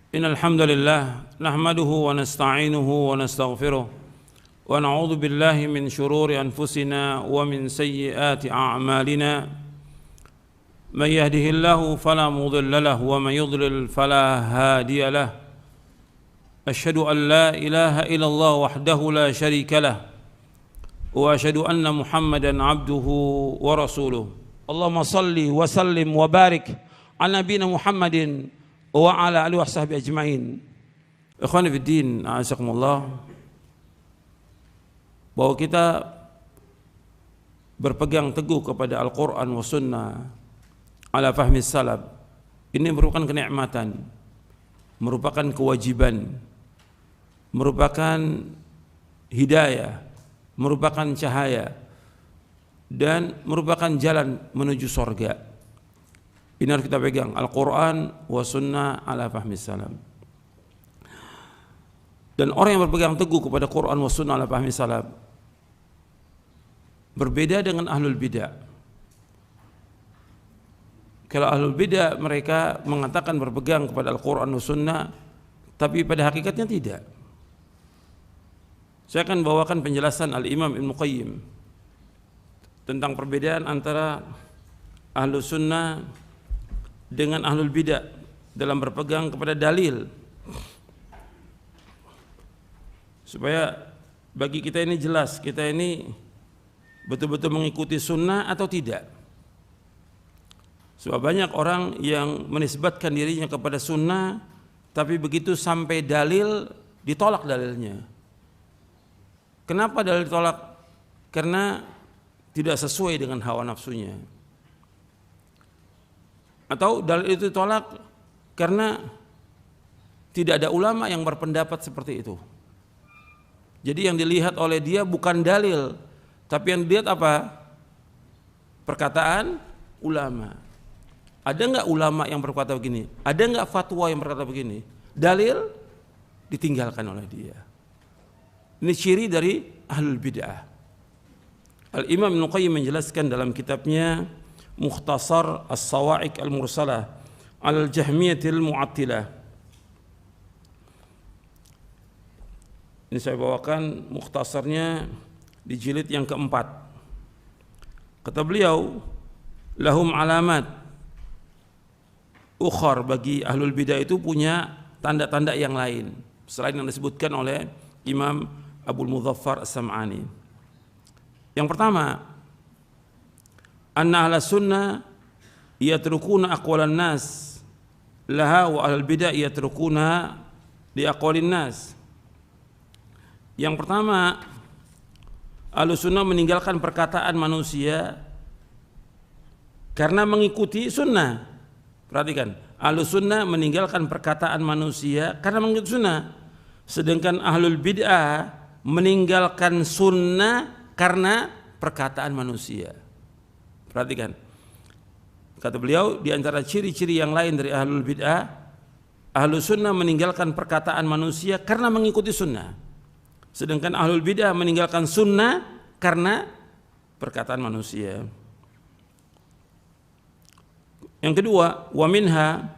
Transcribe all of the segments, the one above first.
Innal hamdalillah nahmaduhu wa nasta'inuhu wa nastaghfiruh wa na'udzu billahi min shururi anfusina wa min sayyiati a'malina man yahdihillahu fala mudilla lahu wa man yudlil fala hadiya lahu asyhadu an la ilaha illallah wahdahu la syarika lah wa asyhadu anna Muhammadan abduhu wa rasuluh. Allahumma salli wa sallim wa barik ala nabiyyina Muhammadin wa ala alihi wa sahbihi ajma'in. Ikhwani fid din, a'azakumullah, bahwa kita berpegang teguh kepada Al-Quran wa Sunnah ala fahmi salaf, ini merupakan kenikmatan, merupakan kewajiban, merupakan hidayah, merupakan cahaya, dan merupakan jalan menuju surga. Ini harus kita pegang, Al-Quran wa Sunnah ala fahmi salam. Dan orang yang berpegang teguh kepada Quran wa Sunnah ala fahmi salam berbeda dengan ahlul bidah. Kalau ahlul bidah mereka mengatakan berpegang kepada Al-Quran wa Sunnah, tapi pada hakikatnya tidak. Saya akan bawakan penjelasan Al-Imam Ibnu Qayyim tentang perbedaan antara ahlul sunnah dengan ahlul bidah dalam berpegang kepada dalil, supaya bagi kita ini jelas, kita ini betul-betul mengikuti sunnah atau tidak. Sebab banyak orang yang menisbatkan dirinya kepada sunnah, tapi begitu sampai dalil ditolak dalilnya. Kenapa dalil ditolak? Karena tidak sesuai dengan hawa nafsunya. Atau dalil itu ditolak karena tidak ada ulama yang berpendapat seperti itu. Jadi yang dilihat oleh dia bukan dalil, tapi yang dilihat apa? Perkataan ulama. Ada nggak ulama yang berkata begini? Ada nggak fatwa yang berkata begini? Dalil ditinggalkan oleh dia. Ini ciri dari ahlul bid'ah. Al-Imam Ibnu Qayyim menjelaskan dalam kitabnya Mukhtasar As-Sawa'iq Al-Mursalah Al-Jahmiyatil Mu'attilah. Ini saya bawakan mukhtasarnya di jilid yang keempat. Kata beliau, lahum alamat ukhar, bagi ahlul bidah itu punya tanda-tanda yang lain selain yang disebutkan oleh Imam Abul Mudzaffar As-Sam'ani. Yang pertama, anna ahla sunnah yatrukuna aqwalan nas laha wa ahlul bidah yatrukuna li aqwalin nas. Yang pertama, ahlu sunnah meninggalkan perkataan manusia karena mengikuti sunnah. Perhatikan, ahlu sunnah meninggalkan perkataan manusia karena mengikuti sunnah. Sedangkan ahlul bid'ah meninggalkan sunnah karena perkataan manusia. Perhatikan, kata beliau, di antara ciri-ciri yang lain dari ahlul bid'ah, ahlu sunnah meninggalkan perkataan manusia karena mengikuti sunnah. Sedangkan ahlul bid'ah meninggalkan sunnah karena perkataan manusia. Yang kedua, wa minha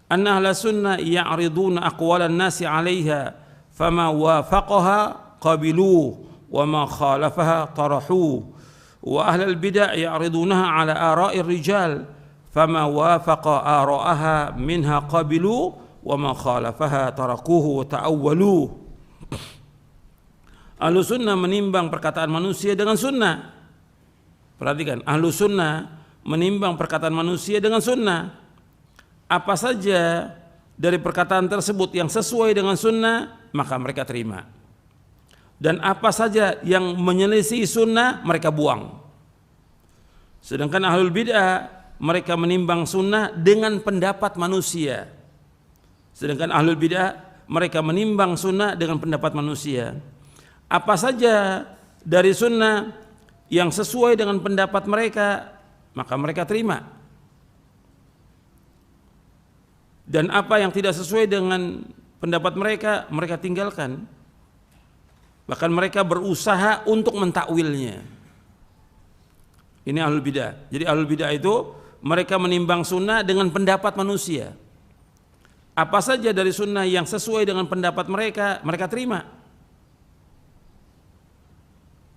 anna ahla sunnah ya'riduna aqwalan nasi 'alaiha fama wafaqaha qabiluhu wa ma khalafaha tarahuhu. Wa ahlul bid'ah ya'ridunaha 'ala ara'ir rijal fama wafaqa ara'aha minha qabilu wa ma khalafaha tarakuhu wa ta'awwalu. Ahlu sunnah menimbang perkataan manusia dengan sunnah. Perhatikan, ahlu sunnah menimbang perkataan manusia dengan sunnah. Apa saja dari perkataan tersebut yang sesuai dengan sunnah, maka mereka terima. Dan apa saja yang menyelisih sunnah, mereka buang. Sedangkan ahlul bid'ah, mereka menimbang sunnah dengan pendapat manusia. Sedangkan ahlul bid'ah, mereka menimbang sunnah dengan pendapat manusia. Apa saja dari sunnah yang sesuai dengan pendapat mereka, maka mereka terima. Dan apa yang tidak sesuai dengan pendapat mereka, mereka tinggalkan. Bahkan mereka berusaha untuk mentakwilnya. Ini ahlul bidah. Jadi ahlul bidah itu mereka menimbang sunnah dengan pendapat manusia. Apa saja dari sunnah yang sesuai dengan pendapat mereka, mereka terima.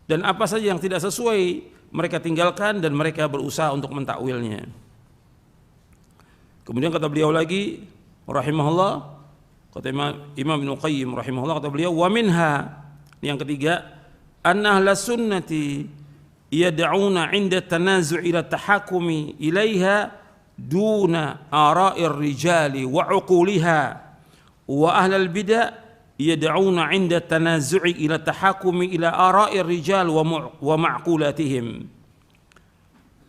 Dan apa saja yang tidak sesuai, mereka tinggalkan dan mereka berusaha untuk mentakwilnya. Kemudian kata beliau lagi, rahimahullah, kata Imam Ibnu Qayyim rahimahullah, kata beliau, wa minha, yang ketiga, anna ahlas sunnati yad'una 'inda tanazu' ila tahakumi ilaiha duna ara'ir rijali wa 'uquliha, wa ahlal bid'ah yad'una 'inda tanazu'i ila tahakumi ila ara'ir rijal wa ma'qulatihim.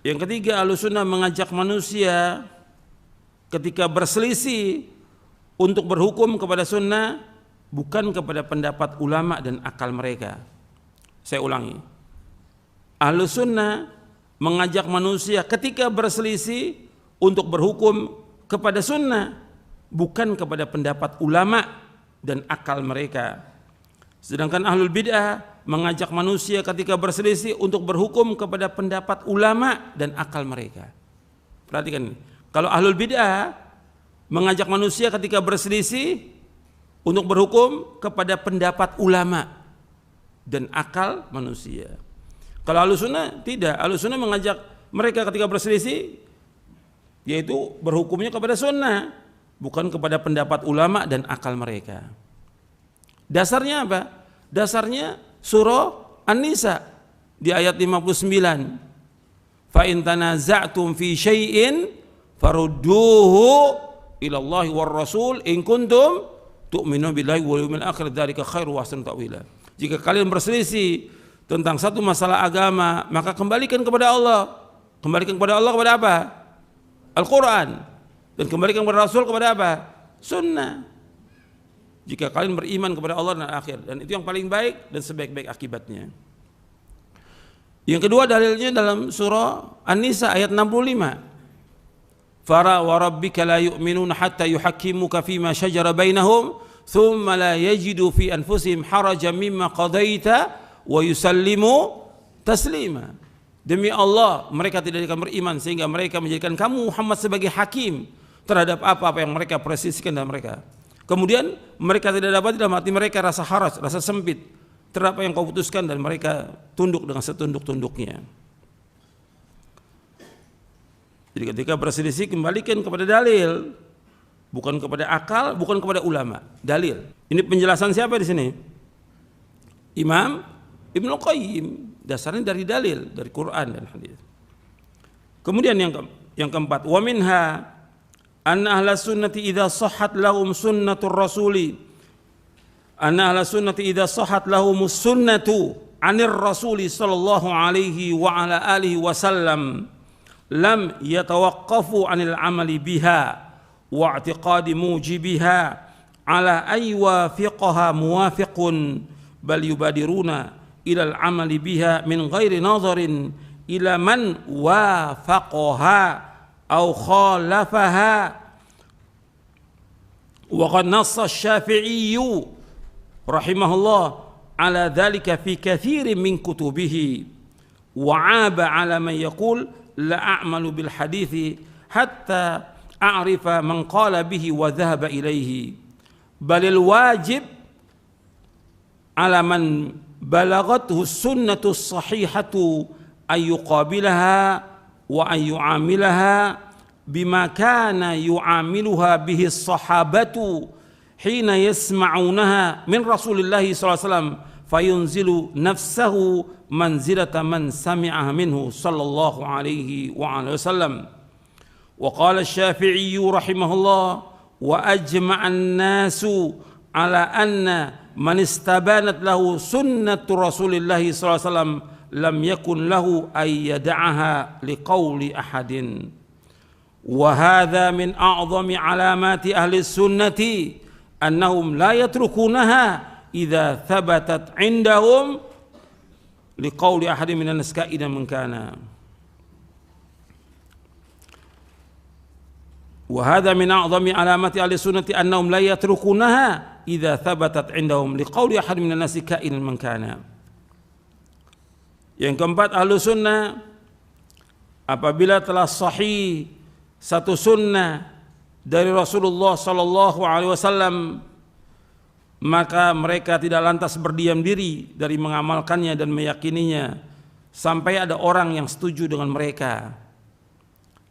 Yang ketiga, Ahlussunnah mengajak manusia ketika berselisih untuk berhukum kepada sunnah bukan kepada pendapat ulama dan akal mereka. Saya ulangi, Ahlussunnah mengajak manusia ketika berselisih untuk berhukum kepada sunnah bukan kepada pendapat ulama dan akal mereka. Sedangkan ahlul bid'ah mengajak manusia ketika berselisih untuk berhukum kepada pendapat ulama dan akal mereka. Perhatikan ini. Kalau ahlul bid'ah mengajak manusia ketika berselisih untuk berhukum kepada pendapat ulama dan akal manusia. Kalau Ahlussunnah tidak, Ahlussunnah mengajak mereka ketika berselisih yaitu berhukumnya kepada sunnah, bukan kepada pendapat ulama dan akal mereka. Dasarnya apa? Dasarnya surah An-Nisa di ayat 59. Fa in tanaza'tum fi syai'in farudduhu ila Allah war Rasul in kuntum tu'minu billahi wal yawmil akhir dzalika khairu wa ahsanu ta'wila. Jika kalian berselisih tentang satu masalah agama, maka kembalikan kepada Allah. Kembalikan kepada Allah kepada apa? Al-Quran. Dan kembalikan kepada Rasul kepada apa? Sunnah. Jika kalian beriman kepada Allah dan akhir, dan itu yang paling baik dan sebaik-baik akibatnya. Yang kedua dalilnya dalam surah An-Nisa ayat 65. Fara wa rabbika la yu'minuna hatta yuhakkimuka fima shajara bainahum thumma la yajidu fi anfusihim harajan mimma qadaita wa yusallimu taslima. Demi Allah, mereka tidak akan beriman sehingga mereka menjadikan kamu Muhammad sebagai hakim terhadap apa-apa yang mereka presisikan dalam mereka. Kemudian mereka tidak dapat, dalam hati mereka rasa haraj, rasa sempit terhadap apa yang kau putuskan, dan mereka tunduk dengan setunduk-tunduknya. Jadi ketika berselisih, kembalikan kepada dalil, bukan kepada akal, bukan kepada ulama. Dalil. Ini penjelasan siapa di sini? Imam Ibnu Qayyim. Dasarnya dari dalil, dari Quran dan hadis. Kemudian yang keempat, wa minha anna ahlas sunnati idza sahhat lahum sunnatur rasuli, anna ahlas sunnati idza sahhat lahum sunnatu anir rasuli sallallahu alaihi wa ala alihi wasallam lam yatawaqqafu anil amali biha wa i'tiqadi mujibiha ala ay wafiqaha muwafiqun bal yubadiruna ila al-amali biha min ghairi nazarin ila man wafaqaha aw khalafaha. Wa qad nassa asy-Syafi'i rahimahullah ala dhalika fi katsirin min kutubihi wa 'aba 'ala man yaqul la a'malu bil hadithi hatta a'rifa man qala bihi wa dhahaba ilayhi balil wajib 'ala man balaghathu sunnatu sahihatu ay yuqabilaha wa ay yu'amilaha bima kana yu'amiluha bihi as-sahabatu hina yasma'unaha min Rasulillahi sallallahu alaihi wasallam fayunzilu nafsahu manzilata man sami'aha minhu sallallahu alaihi wa alihi wasallam. Wa qala asy-Syafi'i rahimahullah wa ajma'a an-nasu ala anna man istabanat lahu sunnatu Rasulillahi sallallahu alaihi wasallam lam yakun lahu ay yad'aha liqauli ahadin. Wa hadha min a'zami alamati ahli sunnati annahum la yatrukunaha idza thabatat 'indahum liqauli ahadin minan nas ka'idan man kana. Wa hadha min a'zami alamati ahli sunnati annahum la yatrukunaha idza thabatat 'indahum liqauli ahadin minan nas ka'idan man kana. Yang keempat, ahlu sunnah apabila telah sahih satu sunnah dari Rasulullah sallallahu alaihi wasallam, maka mereka tidak lantas berdiam diri dari mengamalkannya dan meyakininya sampai ada orang yang setuju dengan mereka.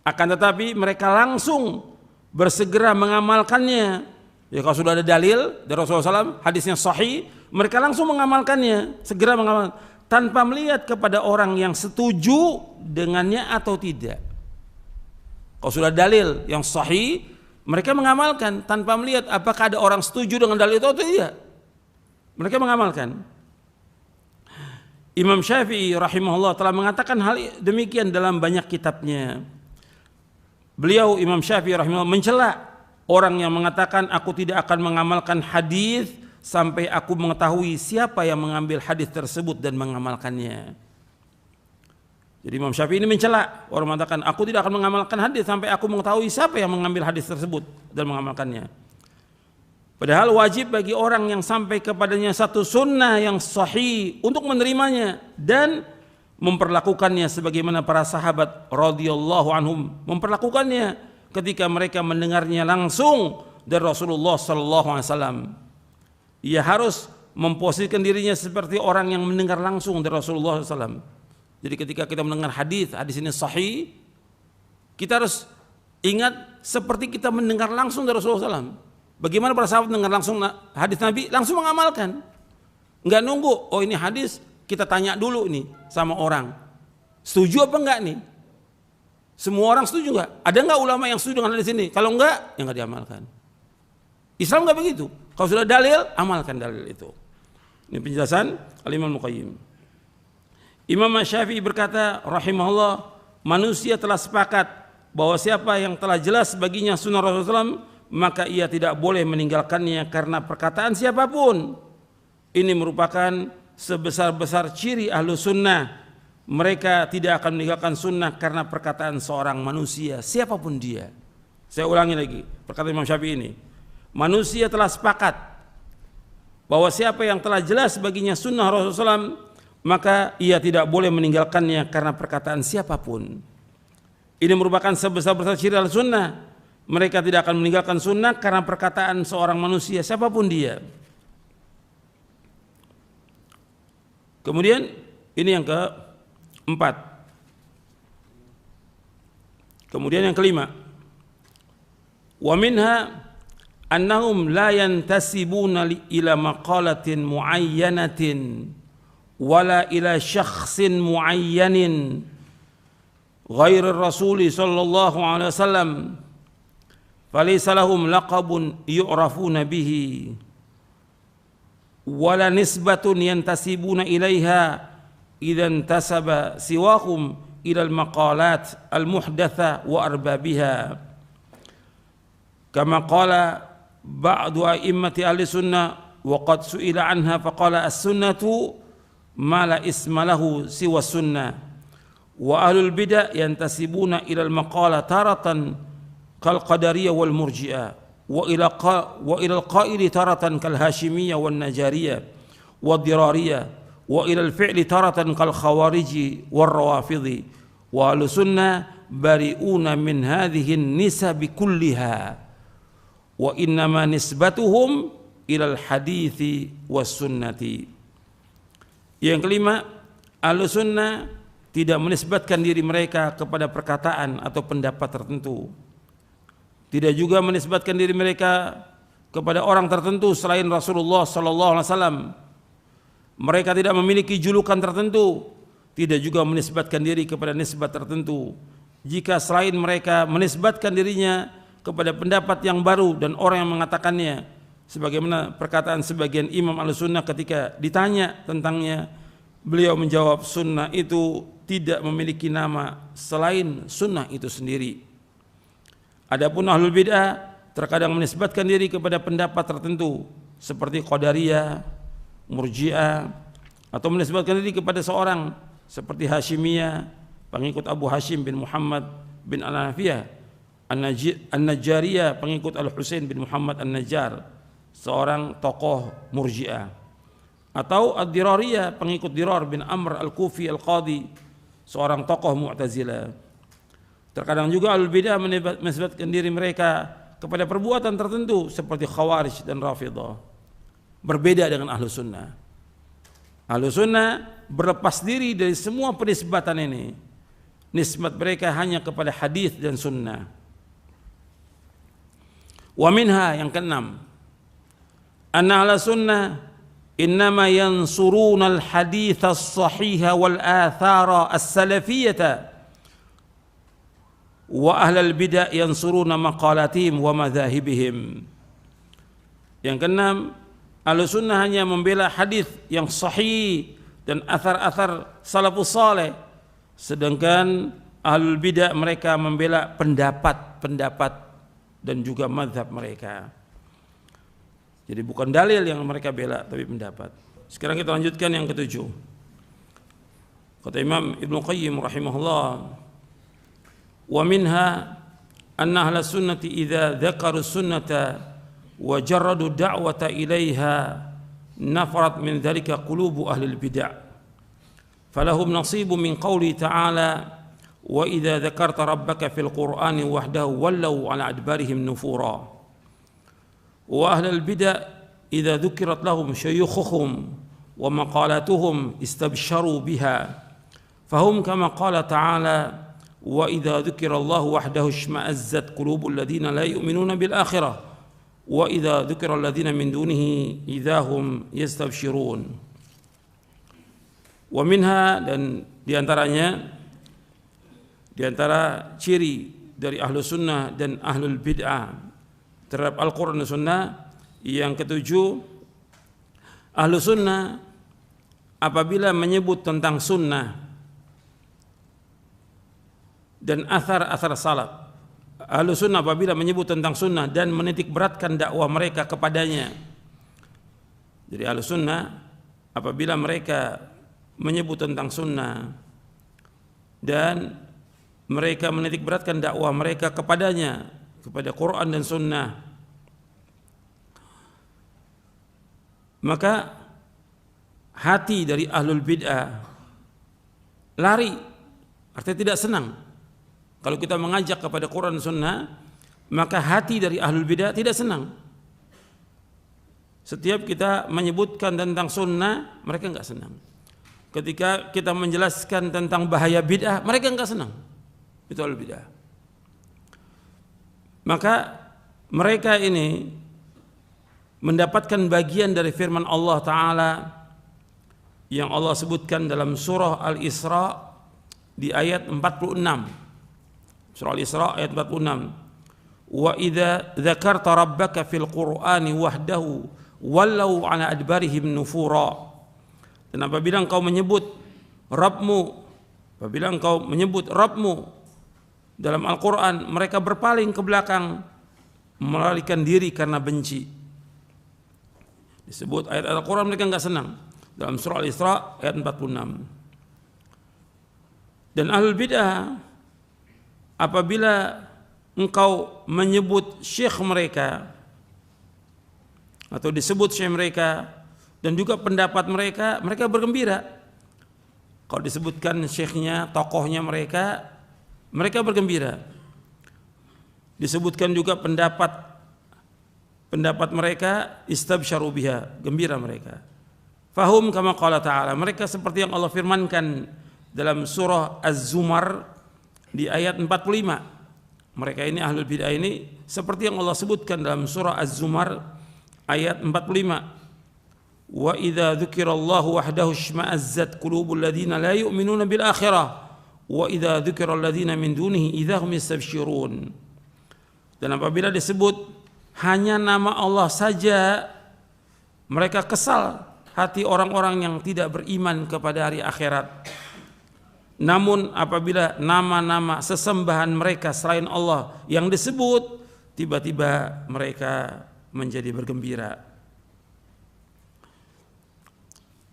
Akan tetapi mereka langsung bersegera mengamalkannya. Ya, kalau sudah ada dalil dari Rasulullah SAW, hadisnya sahih, mereka langsung mengamalkannya, segera mengamalkan, tanpa melihat kepada orang yang setuju dengannya atau tidak. Kalau sudah dalil yang sahih, mereka mengamalkan tanpa melihat apakah ada orang setuju dengan dalil itu atau tidak. Mereka mengamalkan. Imam Syafi'i rahimahullah telah mengatakan hal demikian dalam banyak kitabnya. Beliau Imam Syafi'i rahimahullah mencela orang yang mengatakan aku tidak akan mengamalkan hadis sampai aku mengetahui siapa yang mengambil hadis tersebut dan mengamalkannya. Jadi Imam Syafi'i ini mencela orang mengatakan aku tidak akan mengamalkan hadis sampai aku mengetahui siapa yang mengambil hadis tersebut dan mengamalkannya. Padahal wajib bagi orang yang sampai kepadanya satu sunnah yang sahih untuk menerimanya dan memperlakukannya sebagaimana para sahabat radhiyallahu anhum memperlakukannya ketika mereka mendengarnya langsung dari Rasulullah sallallahu alaihi wasallam. Ia harus memposisikan dirinya seperti orang yang mendengar langsung dari Rasulullah sallallahu alaihi wasallam. Jadi ketika kita mendengar hadis ini sahih, kita harus ingat seperti kita mendengar langsung dari Rasulullah SAW. Bagaimana para sahabat mendengar langsung hadis Nabi, langsung mengamalkan. Enggak nunggu, oh ini hadis, kita tanya dulu nih sama orang. Setuju apa enggak nih? Semua orang setuju enggak? Ada enggak ulama yang setuju dengan hadis ini? Kalau enggak, ya enggak diamalkan. Islam enggak begitu. Kalau sudah dalil, amalkan dalil itu. Ini penjelasan Al-Imam Al-Qayyim. Imam Syafi'i berkata rahimahullah, manusia telah sepakat bahwa siapa yang telah jelas baginya sunnah Rasulullah SAW, maka ia tidak boleh meninggalkannya karena perkataan siapapun. Ini merupakan sebesar-besar ciri ahlu sunnah. Mereka tidak akan meninggalkan sunnah karena perkataan seorang manusia, siapapun dia. Saya ulangi lagi perkataan Imam Syafi'i ini. Manusia telah sepakat bahwa siapa yang telah jelas baginya sunnah Rasulullah SAW, maka ia tidak boleh meninggalkannya karena perkataan siapapun. Ini merupakan sebesar-besar ciri al-sunnah. Mereka tidak akan meninggalkan sunnah karena perkataan seorang manusia, siapapun dia. Kemudian ini yang keempat. Kemudian yang kelima. Wa minha annahum la yantasibuna ila maqalatin muayyanatin wala ila syakhsin muayyanin ghairi rasuli sallallahu alaihi wasallam falaysa lahum laqabun yu'rafuna bihi wala nisbatun yantasibuna ilaiha idzan tasaba siwahum ila al-maqalat al-muhdatha wa arbabiha kama qala ba'du a'immati ahli sunnah wa qad su'ila anha faqala as-sunnatu ma la isma lahu siwa sunnah wa ahlul bid'ah yantasibuna ila al-maqala taratan kal qadariyah wal murji'ah wa ila al-qaili taratan kal hashimiyah wan najariyah wad dirariyah wa ila al-fi'li taratan kal khawariji war rawafidhi wa ahlus sunnah bari'una min hadhihi an-nisab kulliha wa innama nisbatuhum ila al-hadithi was sunnati. Yang kelima, Ahlus Sunnah tidak menisbatkan diri mereka kepada perkataan atau pendapat tertentu. Tidak juga menisbatkan diri mereka kepada orang tertentu selain Rasulullah sallallahu alaihi wasallam. Mereka tidak memiliki julukan tertentu, tidak juga menisbatkan diri kepada nisbat tertentu. Jika selain mereka menisbatkan dirinya kepada pendapat yang baru dan orang yang mengatakannya, sebagaimana perkataan sebagian imam Ahlussunnah ketika ditanya tentangnya, beliau menjawab sunnah itu tidak memiliki nama selain sunnah itu sendiri. Adapun ahlul bid'ah terkadang menisbatkan diri kepada pendapat tertentu seperti Qadariyah, Murji'ah, atau menisbatkan diri kepada seorang seperti Hashimiyah, pengikut Abu Hashim bin Muhammad bin Al-Hanafiyah, An-Najjariyah, pengikut Al-Husain bin Muhammad An-Najjar, seorang tokoh Murji'ah, atau Ad-Dirariyah, pengikut Dirar bin Amr Al-Kufi Al-Qadi, seorang tokoh Mu'tazilah. Terkadang juga Ahlul Bidah menisbatkan diri mereka kepada perbuatan tertentu seperti Khawarij dan Rafidhah. Berbeda dengan Ahlu Sunnah. Ahlu Sunnah berlepas diri dari semua penisbatan ini. Nisbat mereka hanya kepada hadis dan sunnah. Wa minha, yang keenam, anna ahla sunnah innama yansuruna al-hadith as-sahiha wal athara as-salafiyata wa ahlal bid'ah yansuruna maqalatihim wa madhahibihim. Yang keenam, ahlu sunnah hanya membela hadis yang sahih dan athar-athar salafus saleh, sedangkan ahlul bid'ah mereka membela pendapat-pendapat dan juga mazhab mereka. Jadi bukan dalil yang mereka bela, tapi pendapat. Sekarang kita lanjutkan yang ketujuh. Kata Imam Ibnu Qayyim rahimahullah, wa minha anna ahla sunnati idza dzakaru sunnata wa jarradu da'wata ilaiha nafarat min dzalika qulubu ahli al-bid'ah falahum nasibun min qouli ta'ala wa idza dzakarta rabbaka fil qur'ani wahdahu wallaw ala adbarihim nufura wa ahli al-bid'ah idza dzukirat lahum syuyukhuhum wa maqalatuhum istabsharu biha fahum kama qala ta'ala wa idza dzukirallahu wahdahu ishma'azzat qulubul ladzina la yu'minuna bil akhirah wa idza dzukiral ladzina min dunihi idzahum yastabshirun. Wa minha, dan diantaranya, diantara ciri dari ahlu sunnah dan ahlul bid'ah terhadap Al-Quran dan sunnah, yang ketujuh, ahlu sunnah apabila menyebut tentang sunnah dan athar-athar salaf, ahlu sunnah apabila menyebut tentang sunnah dan menitik beratkan dakwah mereka kepadanya. Jadi ahlu sunnah apabila mereka menyebut tentang sunnah dan mereka menitik beratkan dakwah mereka kepadanya, kepada Quran dan sunnah, maka hati dari ahlul bid'ah lari, artinya tidak senang. Kalau kita mengajak kepada Quran dan sunnah, maka hati dari ahlul bid'ah tidak senang. Setiap kita menyebutkan tentang sunnah, mereka enggak senang. Ketika kita menjelaskan tentang bahaya bid'ah, mereka enggak senang. Itu ahlul bid'ah. Maka mereka ini mendapatkan bagian dari firman Allah Ta'ala yang Allah sebutkan dalam surah Al-Isra di ayat 46. Surah Al-Isra ayat 46. Wa idza dzakarta rabbaka fil qur'ani wahdahu wallau ala adbarihim nufura. Dan apabila engkau menyebut Rabbmu dalam Al-Quran, mereka berpaling ke belakang, melarikan diri karena benci. Disebut ayat Al-Quran mereka enggak senang dalam surah Al-Isra ayat 46. Dan ahlul bid'ah apabila engkau menyebut syekh mereka atau disebut syekh mereka dan juga pendapat mereka, mereka bergembira. Kalau disebutkan syekhnya, tokohnya mereka, mereka bergembira. Disebutkan juga pendapat mereka, istabsyaru biha, gembira mereka. Fahum kama qala ta'ala, mereka seperti yang Allah firmankan dalam surah Az-Zumar di ayat 45. Mereka ini ahlul bid'ah ini seperti yang Allah sebutkan dalam surah Az-Zumar ayat 45. Wa idza dzukirallahu wahdahu ishma'azzat qulubul ladzina la yu'minuna bil akhirah wa idza dzukiral ladzina min dunihi idzahum yastabshirun. Dan apabila disebut hanya nama Allah saja, mereka kesal hati orang-orang yang tidak beriman kepada hari akhirat. Namun apabila nama-nama sesembahan mereka selain Allah yang disebut, tiba-tiba mereka menjadi bergembira.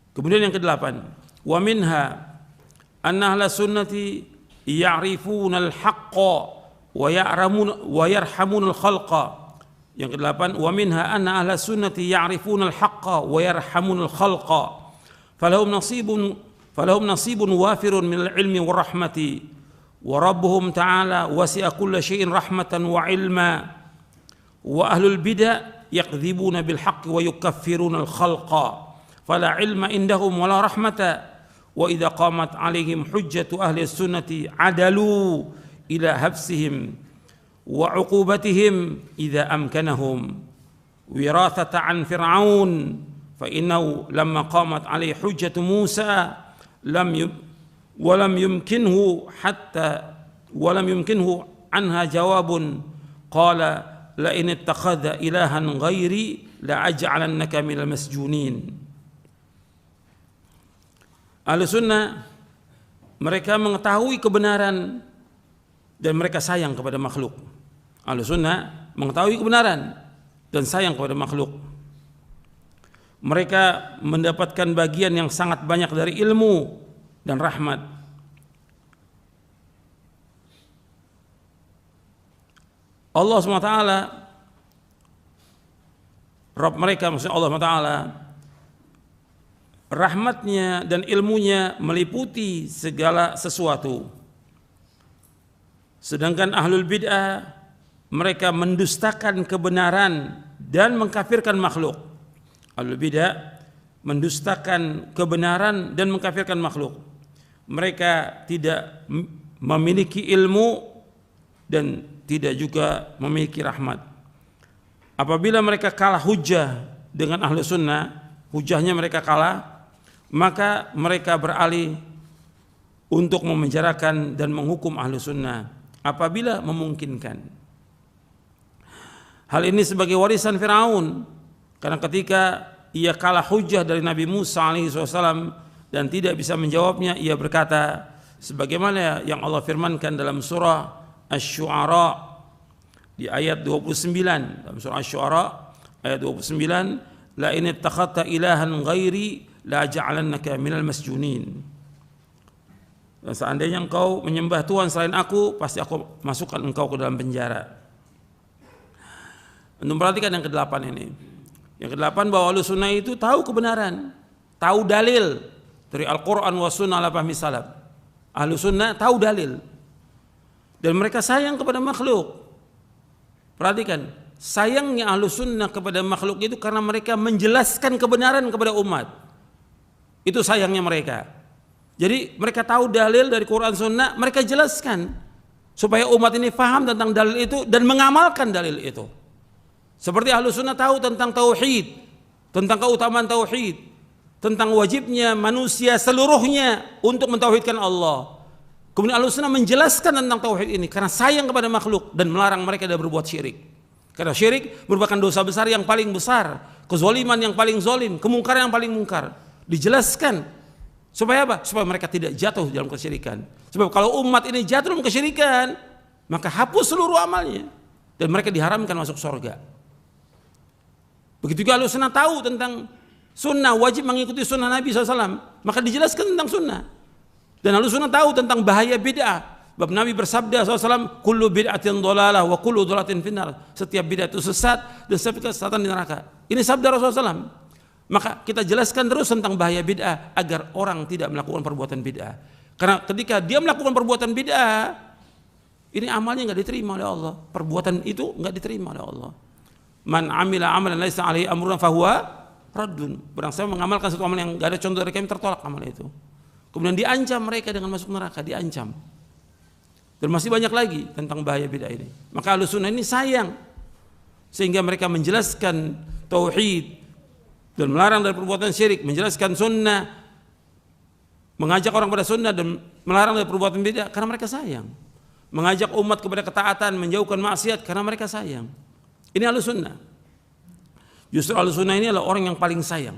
Kemudian yang kedelapan, wa minha anna ahla sunnati ya'rifuna al-haqqa wa yarhamuna al-khalqa. Yang kedelapan, wa minha anna ahla sunnati ya'rifuna al-haqqa wa yarhamuna al-khalqa. Falahum nasibun wafirun min al-ilmi wa rahmati wa rabbuhum ta'ala wasi'a kulla syai'in rahmatan wa ilma wa ahlul bid'ah yakdzibuna bil haqqi wa yukaffiruna al khalqa fala ilma indahum wala rahmata wa idza qamat alaihim hujjatu ahli sunnati adalu ila habsihim wa uqubatihim idza amkanahum wirathata an fir'aun fa innahu lamma qamat alaihi hujjatu Musa ولم يمكنه عنها جواب قال لئن اتخذ إلها غيري لأجعلنك من المسجونين. Ahlussunnah mereka mengetahui kebenaran dan mereka sayang kepada makhluk. Ahlussunnah mengetahui kebenaran dan sayang kepada makhluk. Mereka mendapatkan bagian yang sangat banyak dari ilmu dan rahmat. Allah SWT, Rabb mereka, maksudnya Allah SWT, rahmatnya dan ilmunya meliputi segala sesuatu. Sedangkan ahlul bid'ah mereka mendustakan kebenaran dan mengkafirkan makhluk. Ahlul bid'ah mendustakan kebenaran dan mengkafirkan makhluk. Mereka tidak memiliki ilmu dan tidak juga memiliki rahmat. Apabila mereka kalah hujjah dengan ahlu sunnah, hujjahnya mereka kalah, maka mereka beralih untuk memenjarakan dan menghukum ahlu sunnah apabila memungkinkan. Hal ini sebagai warisan Firaun, karena ketika ia kalah hujjah dari Nabi Musa alaihissalam dan tidak bisa menjawabnya, ia berkata sebagaimana yang Allah firmankan dalam surah Asy-Syu'ara di ayat 29, dalam surah Asy-Syu'ara ayat 29, la in ittakhadta ilahan ghairi la ja'alannaka minal masjunin. Dan seandainya engkau menyembah Tuhan selain aku, pasti aku masukkan engkau ke dalam penjara. Untuk perhatikan yang ke-8 ini. Yang ke-8 bahwa Ahlussunnah itu tahu kebenaran, tahu dalil dari Al-Quran wa sunnah ala fahmi salaf. Ahlussunnah tahu dalil dan mereka sayang kepada makhluk. Perhatikan, sayangnya Ahlussunnah kepada makhluk itu karena mereka menjelaskan kebenaran kepada umat. Itu sayangnya mereka. Jadi mereka tahu dalil dari Quran Sunnah, mereka jelaskan supaya umat ini paham tentang dalil itu dan mengamalkan dalil itu. Seperti Ahlussunnah tahu tentang tauhid, tentang keutamaan tauhid, tentang wajibnya manusia seluruhnya untuk mentauhidkan Allah. Kemudian Ahlussunnah menjelaskan tentang tauhid ini karena sayang kepada makhluk dan melarang mereka dari berbuat syirik. Karena syirik merupakan dosa besar yang paling besar, kezaliman yang paling zalim, kemungkaran yang paling mungkar. Dijelaskan supaya apa? Supaya mereka tidak jatuh dalam kesyirikan. Sebab kalau umat ini jatuh dalam kesyirikan, maka hapus seluruh amalnya dan mereka diharamkan masuk surga. Begitu juga Ahlussunnah tahu tentang sunnah, wajib mengikuti sunnah Nabi SAW, maka dijelaskan tentang sunnah. Dan Ahlussunnah tahu tentang bahaya bid'ah. Bab Nabi bersabda SAW, kullu bid'atin dhalalah wa kullu dhalalatin finnar. Setiap bid'ah itu sesat dan setiap kesesatan di neraka. Ini sabda Rasulullah SAW. Maka kita jelaskan terus tentang bahaya bid'ah agar orang tidak melakukan perbuatan bid'ah. Karena ketika dia melakukan perbuatan bid'ah, ini amalnya nggak diterima oleh Allah. Perbuatan itu nggak diterima oleh Allah. Man amila amalan laisa alaihi amruna fahuwa raddun. Barang siapa mengamalkan satu amal yang enggak ada contoh dari kami, tertolak amal itu. Kemudian diancam mereka dengan masuk neraka, diancam. Dan masih banyak lagi tentang bahaya bid'ah ini. Maka Ahlussunnah ini sayang sehingga mereka menjelaskan tauhid dan melarang dari perbuatan syirik, menjelaskan sunnah, mengajak orang pada sunnah dan melarang dari perbuatan bid'ah karena mereka sayang. Mengajak umat kepada ketaatan, menjauhkan maksiat karena mereka sayang. Ini Ahlussunnah. Justru Ahlussunnah ini adalah orang yang paling sayang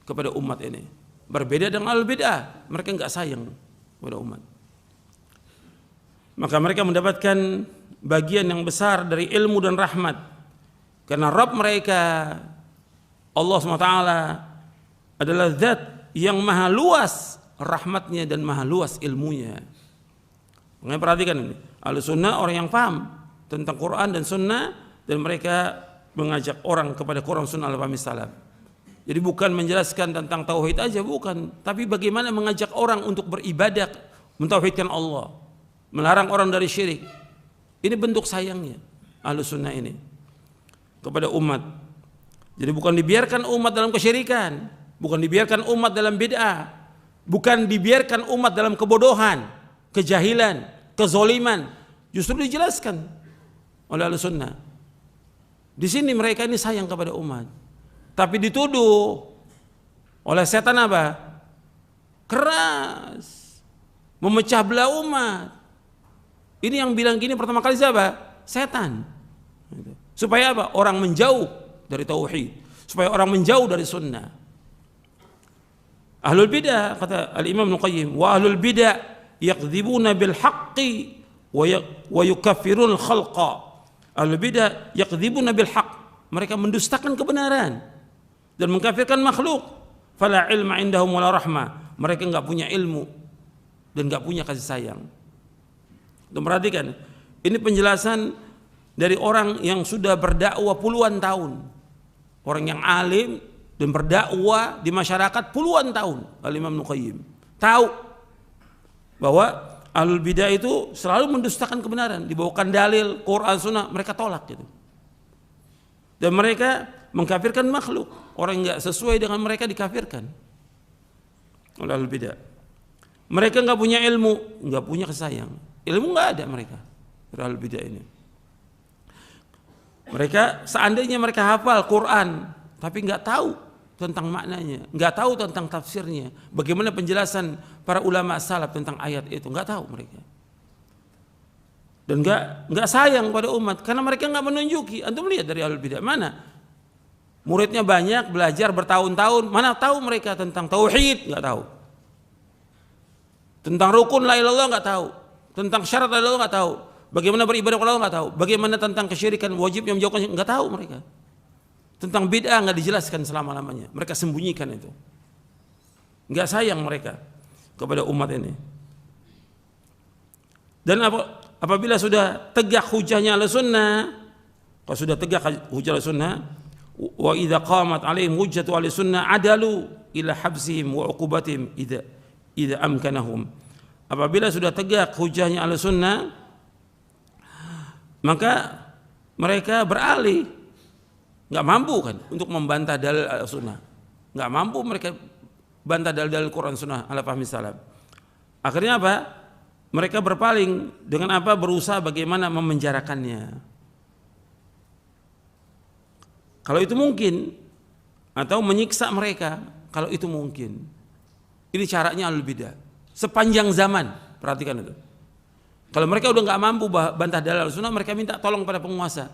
kepada umat ini. Berbeda dengan Ahlul Bid'ah, mereka enggak sayang kepada umat. Maka mereka mendapatkan bagian yang besar dari ilmu dan rahmat. Karena Rabb mereka Allah SWT adalah zat yang maha luas rahmatnya dan maha luas ilmunya. Makanya perhatikan ini, Ahlussunnah orang yang paham tentang Quran dan Sunnah, dan mereka mengajak orang kepada Quran Sunnah al-fahmi salaf. Jadi bukan menjelaskan tentang tauhid aja, bukan, tapi bagaimana mengajak orang untuk beribadah, mentauhidkan Allah, melarang orang dari syirik. Ini bentuk sayangnya Ahlussunnah ini. kepada umat. Jadi bukan dibiarkan umat dalam kesyirikan, bukan dibiarkan umat dalam bid'ah, bukan dibiarkan umat dalam kebodohan, kejahilan, kezoliman. Justru dijelaskan oleh Ahlussunnah. Di sini mereka ini sayang kepada umat, tapi dituduh oleh setan apa? Keras, memecah belah umat. Ini yang bilang gini pertama kali siapa? Setan. Supaya apa? Orang menjauh dari tauhid, supaya orang menjauh dari sunnah. Ahlul bidah, kata Al-Imam Ibnu Qayyim, wa ahlul bidah yakdzibuna bil haqqi wa yukaffirun khalqa. Ahlul bidah yakdzibuna bil haqq, mereka mendustakan kebenaran dan mengkafirkan makhluk. Fala ilma indahum wala rahmah, mereka enggak punya ilmu dan enggak punya kasih sayang. Perhatikan, ini penjelasan dari orang yang sudah berdakwah puluhan tahun, orang yang alim dan berdakwah di masyarakat puluhan tahun. Al-Imam Ibnu Qayyim tahu bahwa ahlul bidah itu selalu mendustakan kebenaran, dibawakan dalil Quran Sunnah mereka tolak gitu, dan mereka mengkafirkan makhluk. Orang yang nggak sesuai dengan mereka dikafirkan oleh ahlul bidah. Mereka nggak punya ilmu, nggak punya kesayang. Ilmu nggak ada mereka, ahlul bidah ini. Mereka seandainya mereka hafal Quran, tapi nggak tahu tentang maknanya, nggak tahu tentang tafsirnya, bagaimana penjelasan para ulama salaf tentang ayat itu, nggak tahu mereka. Dan nggak sayang pada umat, karena mereka nggak menunjuki. Antum lihat dari ahlul bidah, mana muridnya banyak, belajar bertahun-tahun, mana tahu mereka tentang tauhid, nggak tahu. Tentang rukun la ilaha illallah nggak tahu. Tentang syarat la ilaha illallah nggak tahu. Bagaimana beribadah kepada Allah nggak tahu. Bagaimana tentang kesyirikan wajib yang menjauhkan nggak tahu mereka. Tentang bid'ah nggak dijelaskan selama-lamanya. Mereka sembunyikan itu. Nggak sayang mereka kepada umat ini. Dan apabila sudah tegak hujahnya Ahlussunnah, kalau sudah tegak hujah Ahlussunnah, wa idza qamat alaihim hujjatu Ahlussunnah adalu ila habsihim wa uqubatihim idza amkanahum. Apabila sudah tegak hujahnya Ahlussunnah, maka mereka beralih, nggak mampu kan untuk membantah dalil Ahlussunnah, nggak mampu mereka bantah dalil Quran Sunnah ala fahmi salaf. Akhirnya apa? Mereka berpaling dengan apa? Berusaha bagaimana memenjarakannya. Kalau itu mungkin, atau menyiksa mereka kalau itu mungkin. Ini caranya ahlul bidah sepanjang zaman. Perhatikan itu. Kalau mereka udah nggak mampu bantah dalil Sunnah, mereka minta tolong pada penguasa.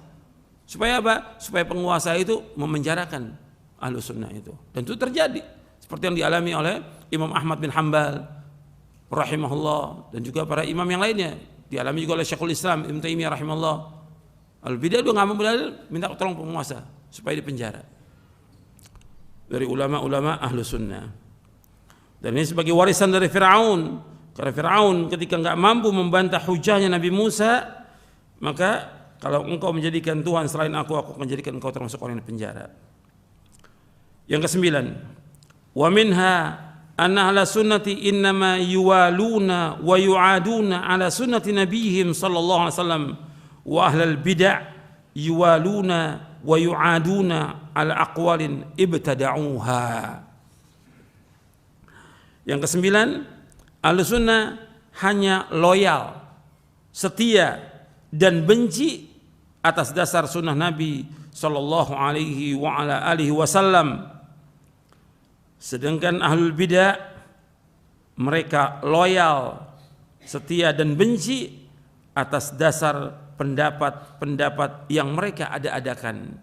Supaya apa? Supaya penguasa itu memenjarakan Ahlus Sunnah itu. Dan itu terjadi seperti yang dialami oleh Imam Ahmad bin Hanbal rahimahullah, dan juga para imam yang lainnya. Dialami juga oleh Syekhul Islam Ibnu Taimiyah rahimahullah. Al-bidah itu nggak mampu dalil, minta tolong penguasa supaya dipenjara. Dari ulama-ulama Ahlus Sunnah. Dan ini sebagai warisan dari Fir'aun. Karena Fir'aun ketika nggak mampu membantah hujahnya Nabi Musa, maka kalau engkau menjadikan Tuhan selain aku akan menjadikan engkau termasuk orang yang penjara. Yang kesembilan, wa minha anna ahla sunnati innama yuwaluna wa yu'aduna ala sunnati nabiyihim sallallahu alaihi wasallam, wa ahlal bid'ah yuwaluna wa yu'aduna ala aqwalin ibtada'uha. Yang kesembilan, Ahlus Sunnah hanya loyal, setia dan benci atas dasar sunnah Nabi sallallahu alaihi wa ala alihi wasallam. Sedangkan ahlul bidah mereka loyal, setia dan benci atas dasar pendapat-pendapat yang mereka ada-adakan.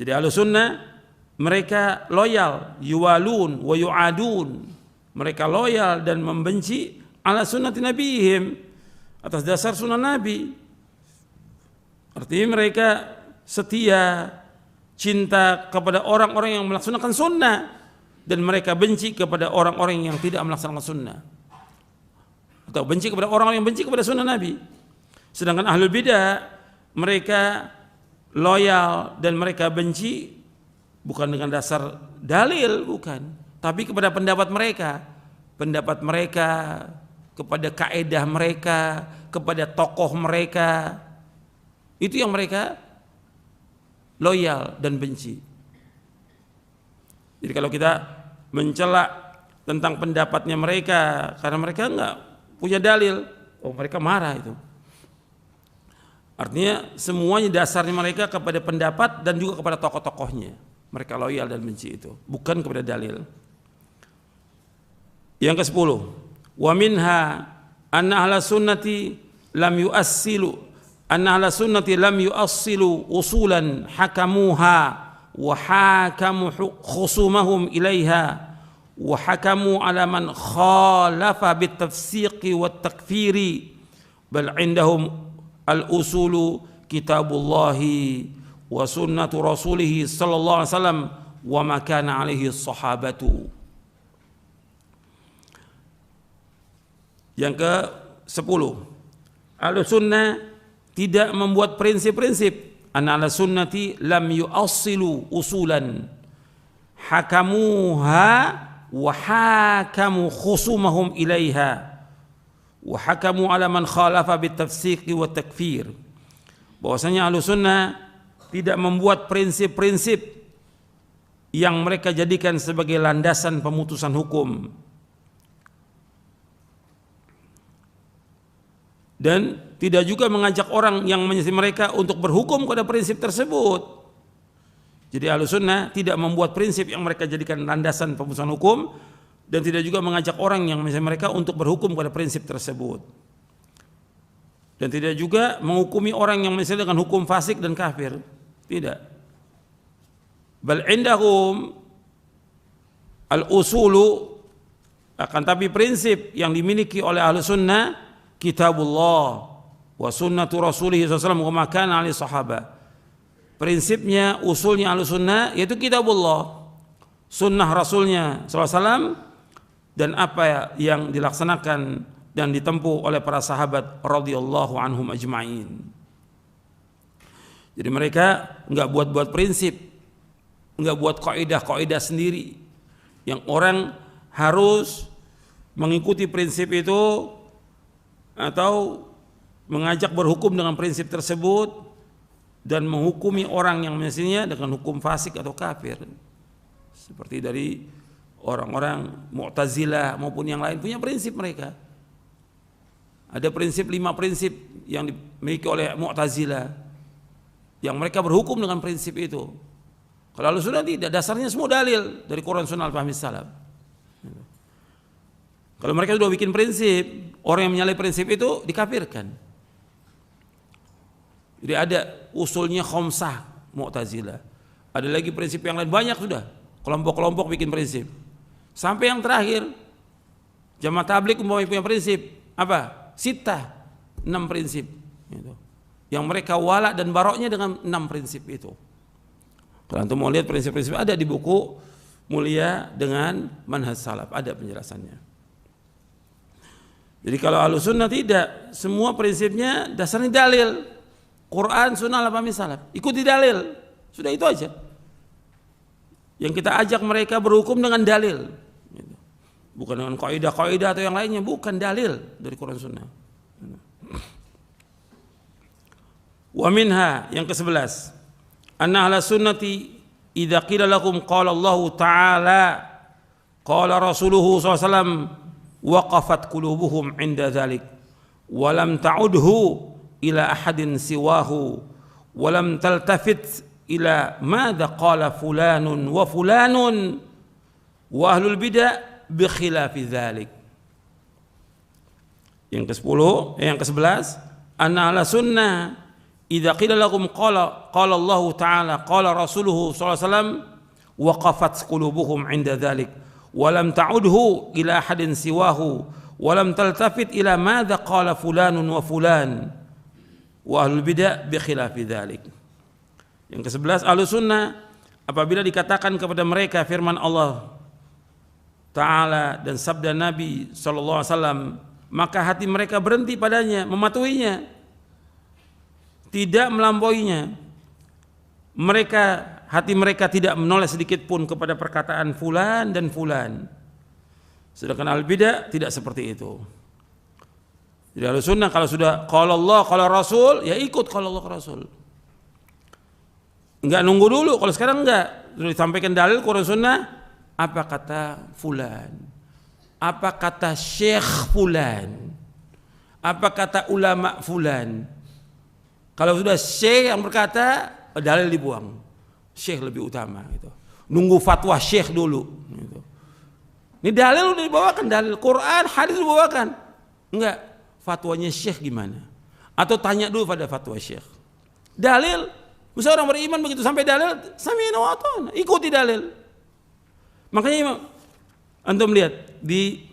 Jadi Ahlus Sunnah mereka loyal, yuwalun wa yu'adun. Mereka loyal dan membenci ala sunnati nabihim, atas dasar sunnah Nabi. Artinya mereka setia, cinta kepada orang-orang yang melaksanakan sunnah, dan mereka benci kepada orang-orang yang tidak melaksanakan sunnah, atau benci kepada orang-orang yang benci kepada sunnah Nabi. Sedangkan ahlul bidah mereka loyal dan mereka benci bukan dengan dasar dalil, bukan, tapi kepada pendapat mereka, kepada kaedah mereka, kepada tokoh mereka. Itu yang mereka loyal dan benci. Jadi kalau kita mencela tentang pendapatnya mereka karena mereka enggak punya dalil, mereka marah itu. Artinya semuanya dasarnya mereka kepada pendapat dan juga kepada tokoh-tokohnya. Mereka loyal dan benci itu, bukan kepada dalil. Yang ke-10, wa minha anna ahla sunnati lam yuassilu usulan hakamuha wa hakamu khusumahum ilaiha wa hakamu ala man khalafa bitafsiqi wat takfiri bal indahum al-usulu kitabullahi wa sunnatu rasulih sallallahu alaihi wasallam wa ma kana alaihi sahabatu. Yang ke-10, Ahlussunnah tidak membuat prinsip-prinsip. Ahlu sunnati lam yuassilu usulan hakamuha wa hakamu khusumahum ilaiha wa hakamu ala man khalafa bitafsiqi wa takfir. Bahwasanya Ahlussunnah tidak membuat prinsip-prinsip yang mereka jadikan sebagai landasan pemutusan hukum, dan tidak juga mengajak orang yang menyelisih mereka untuk berhukum pada prinsip tersebut. Jadi Ahlussunnah tidak membuat prinsip yang mereka jadikan landasan pemutusan hukum, dan tidak juga mengajak orang yang menyelisih mereka untuk berhukum pada prinsip tersebut, dan tidak juga menghukumi orang yang menyelisih dengan hukum fasik dan kafir. Tidak. Bal indahum al-usulu, akan tapi prinsip yang dimiliki oleh Ahlussunnah kitabullah wa sunnatu rasulih sallallahu wa makana ali sahabah. Prinsipnya, usulnya Ahlussunnah yaitu kitabullah, sunnah rasulnya sallallahu alaihi wasallam, dan apa yang dilaksanakan dan ditempuh oleh para sahabat radhiyallahu anhum ajma'in. Jadi mereka enggak buat-buat prinsip, enggak buat kaidah-kaidah sendiri yang orang harus mengikuti prinsip itu atau mengajak berhukum dengan prinsip tersebut dan menghukumi orang yang menyelisihinya dengan hukum fasik atau kafir, seperti dari orang-orang Mu'tazilah maupun yang lain. Punya prinsip mereka. Ada prinsip, 5 prinsip yang dimiliki oleh Mu'tazilah yang mereka berhukum dengan prinsip itu. Kalau Ahlussunnah tidak, dasarnya semua dalil dari Quran Sunnah al-Fahmi salaf. Kalau mereka sudah bikin prinsip, orang yang menyalahi prinsip itu dikafirkan. Jadi ada usulnya khamsah Mu'tazilah. Ada lagi prinsip yang lain, banyak sudah. Kelompok-kelompok bikin prinsip. Sampai yang terakhir, Jamaah Tabligh umpamanya punya prinsip apa? Sittah, 6 prinsip. Yang mereka wala dan baroknya dengan 6 prinsip itu. Kalau antum mau lihat prinsip-prinsip ada di buku Mulia dengan Manhaj Salaf, ada penjelasannya. Jadi kalau Ahlussunnah tidak, semua prinsipnya dasarnya dalil, Quran, Sunnah, al-Fahmi salaf. Ikuti dalil, sudah itu aja. Yang kita ajak mereka berhukum dengan dalil, bukan dengan kaidah-kaidah atau yang lainnya, bukan, dalil dari Quran Sunnah. Wa minha, yang ke-11, anna ahla sunnati idza qila lakum qala Allah ta'ala qala rasuluhu sallallahu alaihi wasallam waqafat qulubuhum 'inda dzalik wa lam ta'udhu ila ahadin siwahu wa lam taltafit ila madza qala fulanun wa fulanun wa ahlul bidah bi khilafi dzalik. Yang ke-10, yang ke-11, anna ahla sunnah idza qila lakum qala Allah ta'ala qala rasuluhu sallallahu alaihi wasallam waqafat qulubuhum 'inda dzalik wa lam ta'udhu ila ahadin siwahu wa lam taltafit ila madza qala fulanun wa fulan wa ahlul bidah bi khilafi dzalik. Yang ke-11, Ahlussunnah apabila dikatakan kepada mereka firman Allah Ta'ala dan sabda Nabi sallallahu alaihi wasallam, maka hati mereka berhenti padanya, mematuhinya, tidak melampauinya. Hati mereka tidak menoleh sedikit pun kepada perkataan fulan dan fulan. Sedangkan al-bidah tidak seperti itu. Jadi Ahlussunnah kalau sudah qala Allah qala Rasul, ya ikut qala Allah qala Rasul. Enggak nunggu dulu, kalau sekarang enggak. Sudah disampaikan dalil Quran Sunnah, apa kata fulan? Apa kata syekh fulan? Apa kata ulama fulan? Kalau sudah syekh yang berkata, dalil dibuang. Syekh lebih utama gitu. Nunggu fatwa syekh dulu gitu. Ini dalil udah dibawakan, dalil Quran, hadis dibawakan. Enggak, fatwanya syekh gimana? Atau tanya dulu pada fatwa syekh. Dalil, misalnya orang beriman begitu sampai dalil, sami'na wa ata'na, ikuti dalil. Makanya antum lihat di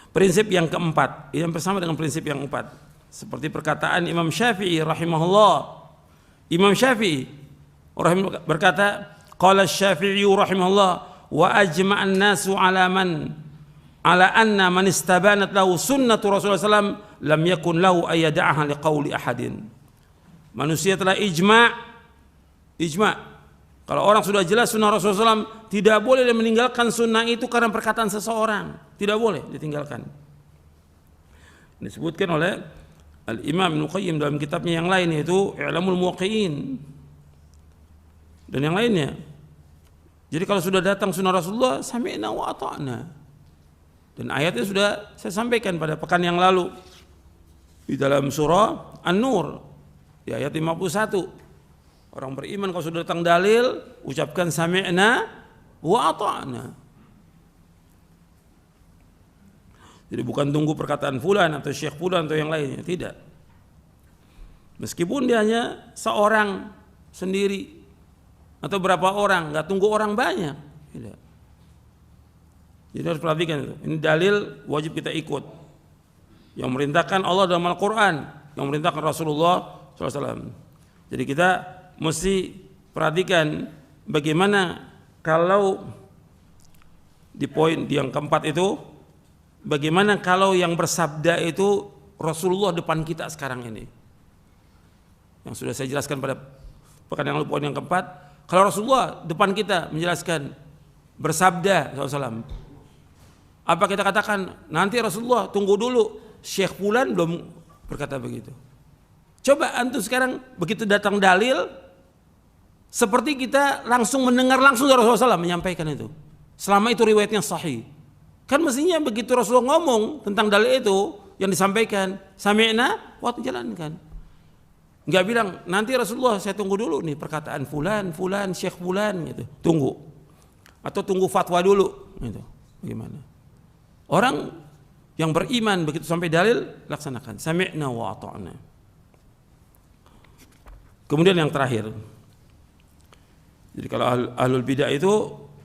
prinsip yang keempat, yang bersama dengan prinsip yang keempat, seperti perkataan Imam Syafi'i rahimahullah. Imam Syafi'i berkata, qala Syafi'i rahimahullah, wa ajma'an nasu ala anna man istabanat lahu sunnatu Rasulullah SAW lam yakun lahu ayyada'aha liqauli ahadin. Manusia telah ijma'. Kalau orang sudah jelas sunnah Rasulullah SAW, tidak boleh dia meninggalkan sunnah itu karena perkataan seseorang. Tidak boleh ditinggalkan. Disebutkan oleh Al-Imam Ibnu Qayyim dalam kitabnya yang lain, yaitu I'lamul Muwaqqi'in dan yang lainnya. Jadi kalau sudah datang sunnah Rasulullah, sami'na wa ata'na. Dan ayatnya sudah saya sampaikan pada pekan yang lalu di dalam surah An-Nur di ayat 51. Orang beriman kalau sudah datang dalil, ucapkan sami'na wa ata'na. Jadi bukan tunggu perkataan fulan atau syekh fulan atau yang lainnya, tidak. Meskipun dia hanya seorang sendiri atau berapa orang, nggak tunggu orang banyak, tidak. Jadi harus perhatikan itu. Ini dalil wajib kita ikut. Yang merintahkan Allah dalam Al-Quran, yang merintahkan Rasulullah SAW. Jadi kita mesti perhatikan bagaimana kalau di poin yang keempat itu, bagaimana kalau yang bersabda itu Rasulullah depan kita sekarang ini. Yang sudah saya jelaskan pada pekan yang lalu poin yang keempat, kalau Rasulullah depan kita menjelaskan bersabda SAW, apa kita katakan nanti Rasulullah tunggu dulu, Syekh Fulan belum berkata begitu. Coba antum sekarang begitu datang dalil, seperti kita langsung mendengar langsung dari Rasulullah SAW menyampaikan itu. Selama itu riwayatnya sahih. Kan mestinya begitu Rasulullah ngomong tentang dalil itu yang disampaikan, sami'na wa jalankan. Enggak bilang nanti Rasulullah saya tunggu dulu nih perkataan fulan, Syekh Fulan gitu. Tunggu. Atau tunggu fatwa dulu gitu. Bagaimana? Orang yang beriman begitu sampai dalil laksanakan sami'na wa ata'na. Kemudian yang terakhir. Jadi kalau ahlul bidah itu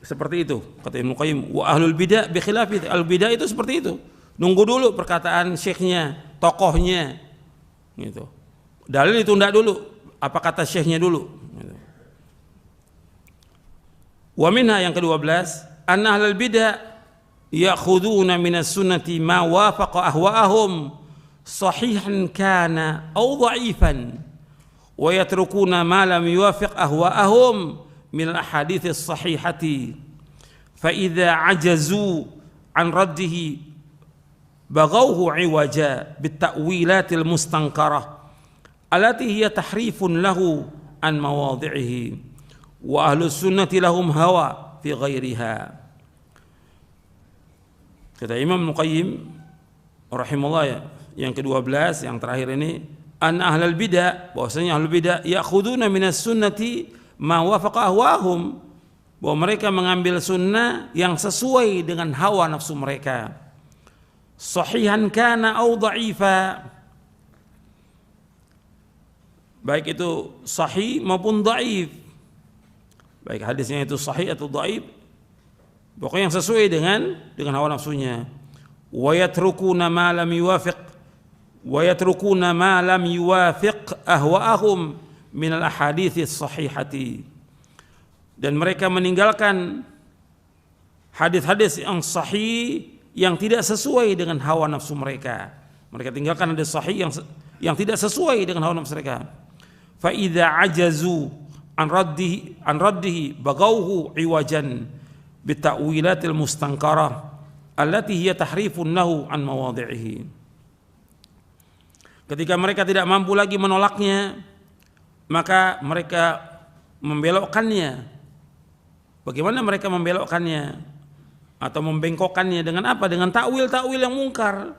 seperti itu kata Ibnu Qayyim, wa ahlul bidah bi khilafi. Ahlul bidah itu seperti itu. Nunggu dulu perkataan syekhnya, tokohnya gitu. Dalil ditunda dulu, apa kata syekhnya dulu gitu. Wa minha yang ke-12, anna ahlul bidah ya'khuduna minas sunnati ma wafaqa ahwa'ahum sahihan kana aw dha'ifan wa yatrukuna ma lam yuwafiq ahwa'ahum min al-ahadits as-sahihati fa idza ajazu an raddihi baghawhu 'iwaja bit-ta'wilatil mustankarah allati hiya tahrifun lahu an mawadhi'ihi wa ahlus sunnati lahum hawa fi ghairiha. Kata Imam Qayyim rahimahullah yang ke-12 yang terakhir ini, an ahlul bidah, bahwasanya ahlul bidah ya'khuduna minas sunnati ma wafaqa ahwahum, bahwa mereka mengambil sunnah yang sesuai dengan hawa nafsu mereka, sahihan kana au dha'ifa, baik itu sahih maupun dhaif, baik hadisnya itu sahih atau dhaif, pokoknya yang sesuai dengan hawa nafsunya. Wa yatrukuna ma lam yuwafiq ahwa'ahum min al-ahadits as-sahihati, dan mereka meninggalkan hadis-hadis yang sahih yang tidak sesuai dengan hawa nafsu mereka. Mereka tinggalkan hadis sahih yang tidak sesuai dengan hawa nafsu mereka. Fa idza ajazu an raddihi baghawhu iwajan bita'wilatil mustankarah allati hiya tahrifun lahu an mawadhi'ihi. Ketika mereka tidak mampu lagi menolaknya, maka mereka membelokkannya. Bagaimana mereka membelokkannya atau membengkokkannya? Dengan apa? Dengan takwil-takwil yang mungkar,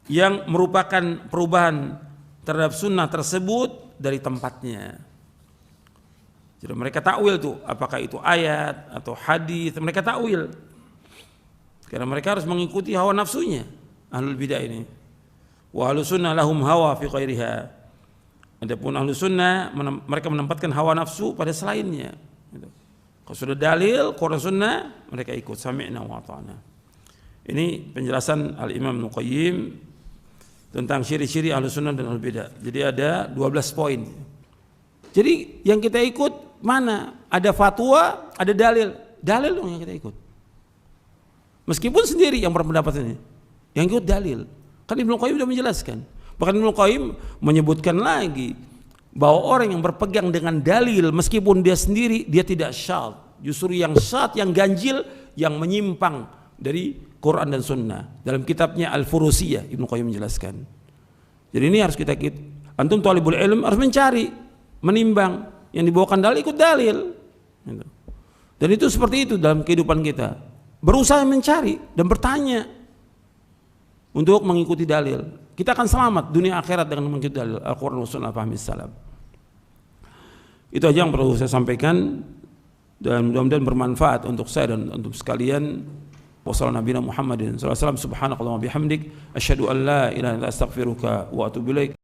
yang merupakan perubahan terhadap sunnah tersebut dari tempatnya. Jadi mereka takwil tuh, apakah itu ayat atau hadis, mereka takwil. Karena mereka harus mengikuti hawa nafsunya, ahlul bidah ini. Wa ahlus sunnah lahum hawa fi ghairiha. Adapun ahlus sunnah mereka menempatkan hawa nafsu pada selainnya. Kalau sudah dalil Quran sunnah, mereka ikut sami'na wa ata'na. Ini penjelasan Al-Imam Ibnu Qayyim tentang ciri-ciri ahlus sunnah dan ahlul bidah. Jadi ada 12 poin. Jadi yang kita ikut mana? Ada fatwa, ada dalil. Dalil dong yang kita ikut. Meskipun sendiri yang berpendapat ini, yang ikut dalil. Kan Ibnu Qayyim sudah menjelaskan. Bahkan Ibnu Qayyim menyebutkan lagi bahwa orang yang berpegang dengan dalil meskipun dia sendiri, dia tidak syadz. Justru yang syadz, yang ganjil, yang menyimpang dari Quran dan Sunnah. Dalam kitabnya Al-Furusiyah Ibnu Qayyim menjelaskan. Jadi ini harus kita antum thalibul ilm harus mencari, menimbang, yang dibawakan dalil ikut dalil. Dan itu seperti itu dalam kehidupan kita. Berusaha mencari dan bertanya untuk mengikuti dalil. Kita akan selamat dunia akhirat dengan mengikuti dalil Al-Quran wa Sunnah fahmi salaf. Itu aja yang perlu saya sampaikan dan mudah-mudahan bermanfaat untuk saya dan untuk sekalian. Wassalamualaikum warahmatullahi wabarakatuh. Subhanakallahumma bihamdik asyhadu an la ilaha illa anta astaghfiruka wa atubu ilaik.